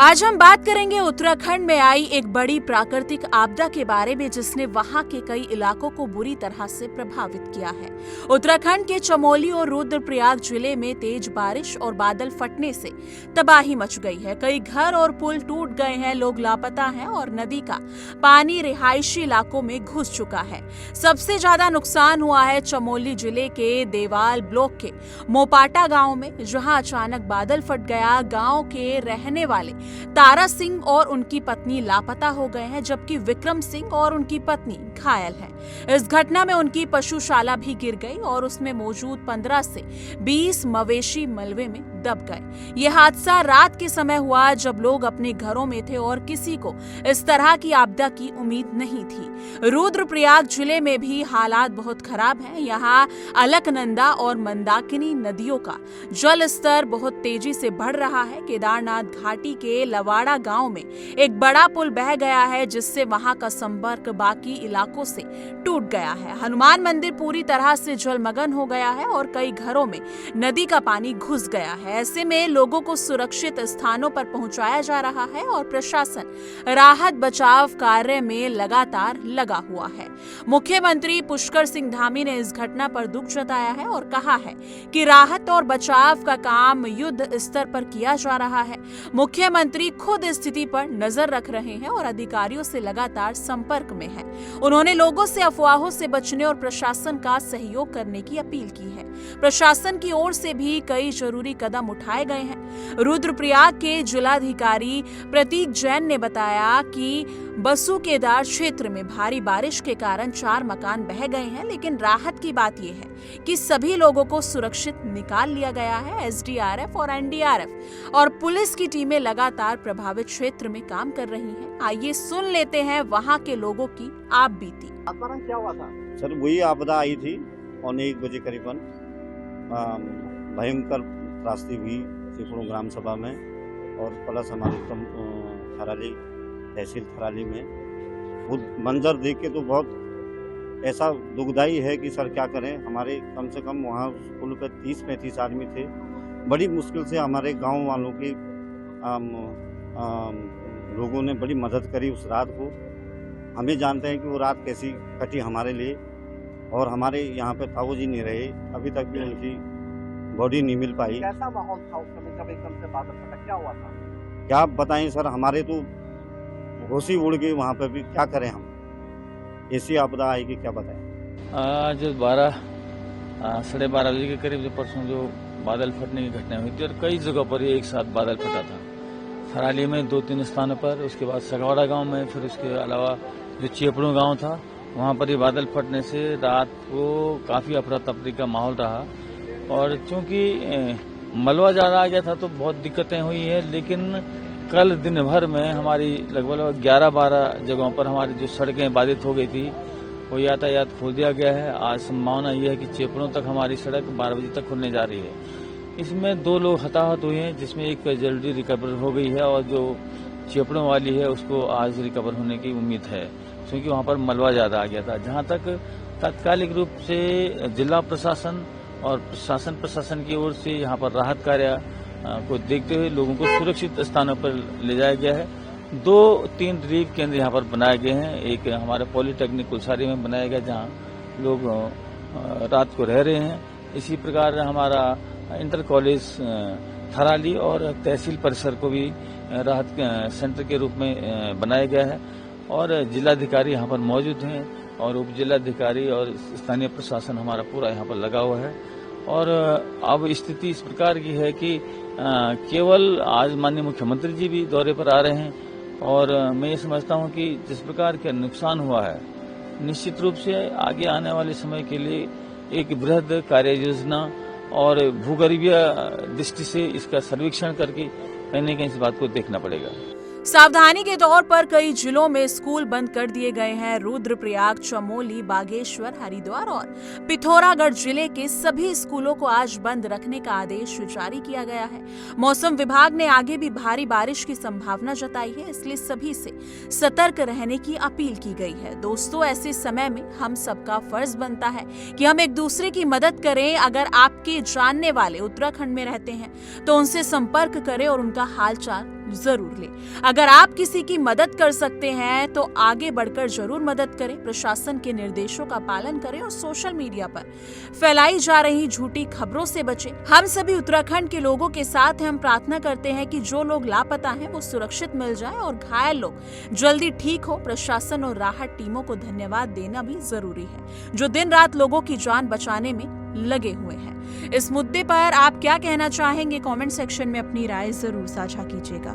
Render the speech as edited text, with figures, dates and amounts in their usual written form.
आज हम बात करेंगे उत्तराखंड में आई एक बड़ी प्राकृतिक आपदा के बारे में जिसने वहां के कई इलाकों को बुरी तरह से प्रभावित किया है। उत्तराखंड के चमोली और रुद्रप्रयाग जिले में तेज बारिश और बादल फटने से तबाही मच गई है। कई घर और पुल टूट गए हैं, लोग लापता हैं और नदी का पानी रिहायशी इलाकों में घुस चुका है। सबसे ज्यादा नुकसान हुआ है चमोली जिले के देवाल ब्लॉक के मोपाटा गांव में, जहां अचानक बादल फट गया। गांव के रहने वाले तारा सिंह और उनकी पत्नी लापता हो गए हैं, जबकि विक्रम सिंह और उनकी पत्नी घायल हैं। इस घटना में उनकी पशुशाला भी गिर गई और उसमें मौजूद 15 से 20 मवेशी मलबे में दब गए। यह हादसा रात के समय हुआ जब लोग अपने घरों में थे और किसी को इस तरह की आपदा की उम्मीद नहीं थी। रुद्रप्रयाग जिले में भी हालात बहुत खराब हैं। यहाँ अलकनंदा और मंदाकिनी नदियों का जल स्तर बहुत तेजी से बढ़ रहा है। केदारनाथ घाटी के लवाड़ा गांव में एक बड़ा पुल बह गया है, जिससे वहां का संपर्क बाकी इलाकों से टूट गया है। हनुमान मंदिर पूरी तरह से जलमग्न हो गया है और कई घरों में नदी का पानी घुस गया है। ऐसे में लोगों को सुरक्षित स्थानों पर पहुंचाया जा रहा है और प्रशासन राहत बचाव कार्य में लगातार लगा हुआ है। मुख्यमंत्री पुष्कर सिंह धामी ने इस घटना पर दुख जताया है और कहा है कि राहत और बचाव का काम युद्ध स्तर पर किया जा रहा है। मुख्यमंत्री खुद स्थिति पर नजर रख रहे हैं और अधिकारियों से लगातार संपर्क में हैं। उन्होंने लोगों से अफवाहों से बचने और प्रशासन का सहयोग करने की अपील की है। प्रशासन की ओर से भी कई जरूरी कदम उठाए गए हैं। रुद्रप्रयाग के जिलाधिकारी प्रतीक जैन ने बताया कि बसु केदार क्षेत्र में भारी बारिश के कारण 4 मकान बह गए हैं, लेकिन राहत की बात यह है कि सभी लोगों को सुरक्षित निकाल लिया गया है। एसडीआरएफ और एनडीआरएफ और पुलिस की टीमें लगातार प्रभावित क्षेत्र में काम कर रही हैं। आइए सुन लेते हैं वहां के लोगों की आप बीती। क्या हुआ था सर? वही आपदा आई थी और 1 बजे करीबन भयंकर त्रासदी हुई सैकड़ों ग्राम सभा में और प्लस हमारी थराली तहसील थराली में। वो मंजर देख के तो बहुत ऐसा दुखदाई है कि सर क्या करें। हमारे कम से कम वहाँ पुल पे 30-35 आदमी थे। बड़ी मुश्किल से हमारे गांव वालों के लोगों ने बड़ी मदद करी उस रात को। हमें जानते हैं कि वो रात कैसी कटी हमारे लिए, और हमारे यहाँ पे ताऊ जी नहीं रहे, अभी तक भी उनकी बॉडी नहीं मिल पाई। कैसा माहौल था उस समय जब एकदम से बादल फटा? क्या हुआ था? क्या बताएं सर, हमारे तो होश ही उड़ गई वहाँ पे भी। क्या करें हम, ऐसी आपदा आएगी क्या बताएं। आज 12-12:30 बजे के करीब जो परसों जो बादल फटने की घटना हुई थी और कई जगहों पर एक साथ बादल फटा था। थराली में 2-3 स्थानों पर, उसके बाद सगवाड़ा गांव में, फिर उसके अलावा जो चेपड़ू गांव था वहां पर ये बादल फटने से रात को काफी अफरा तफरी का माहौल रहा। और चूंकि मलबा ज्यादा आ गया था तो बहुत दिक्कतें हुई है, लेकिन कल दिन भर में हमारी लगभग 11-12 जगहों पर हमारी जो सड़कें बाधित हो गई थी वो यातायात खोल दिया गया है। आज संभावना यह है कि चेपड़ों तक हमारी सड़क 12 बजे तक खुलने जा रही है। इसमें 2 लोग हताहत हुए हैं, जिसमें एक जल्दी रिकवर हो गई है और जो चेपड़ों वाली है उसको आज रिकवर होने की उम्मीद है, क्योंकि वहां पर मलबा ज्यादा आ गया था। जहां तक तात्कालिक रूप से जिला प्रशासन और शासन प्रशासन की ओर से यहाँ पर राहत कार्य को देखते हुए लोगों को सुरक्षित स्थानों पर ले जाया गया है। 2-3 रिलीफ केंद्र यहाँ पर बनाए गए हैं। एक हमारे पॉलिटेक्निक कुलसारी में बनाया गया जहाँ लोग रात को रह रहे हैं। इसी प्रकार हमारा इंटर कॉलेज थराली और तहसील परिसर को भी राहत सेंटर के रूप में बनाया गया है और जिलाधिकारी यहाँ पर मौजूद हैं और उप जिलाधिकारी और स्थानीय प्रशासन हमारा पूरा यहाँ पर लगा हुआ है। और अब स्थिति इस प्रकार की है कि केवल आज माननीय मुख्यमंत्री जी भी दौरे पर आ रहे हैं और मैं ये समझता हूँ कि जिस प्रकार का नुकसान हुआ है, निश्चित रूप से आगे आने वाले समय के लिए एक बृहद कार्य योजना और भूगर्भीय दृष्टि से इसका सर्वेक्षण करके कहीं न कहीं इस बात को देखना पड़ेगा। सावधानी के तौर पर कई जिलों में स्कूल बंद कर दिए गए हैं। रुद्रप्रयाग, चमोली, बागेश्वर, हरिद्वार और पिथौरागढ़ जिले के सभी स्कूलों को आज बंद रखने का आदेश जारी किया गया है। मौसम विभाग ने आगे भी भारी बारिश की संभावना जताई है, इसलिए सभी से सतर्क रहने की अपील की गई है। दोस्तों, ऐसे समय में हम सबका फर्ज बनता है कि हम एक दूसरे की मदद करें। अगर आपके जानने वाले उत्तराखंड में रहते हैं तो उनसे संपर्क करें और उनका हालचाल जरूर लें। अगर आप किसी की मदद कर सकते हैं तो आगे बढ़कर जरूर मदद करें। प्रशासन के निर्देशों का पालन करें और सोशल मीडिया पर फैलाई जा रही झूठी खबरों से बचें। हम सभी उत्तराखंड के लोगों के साथ हैं। हम प्रार्थना करते हैं कि जो लोग लापता हैं वो सुरक्षित मिल जाएं और घायल लोग जल्दी ठीक हो। प्रशासन और राहत टीमों को धन्यवाद देना भी जरूरी है जो दिन रात लोगों की जान बचाने में लगे हुए हैं। इस मुद्दे पर आप क्या कहना चाहेंगे? कमेंट सेक्शन में अपनी राय जरूर साझा कीजिएगा।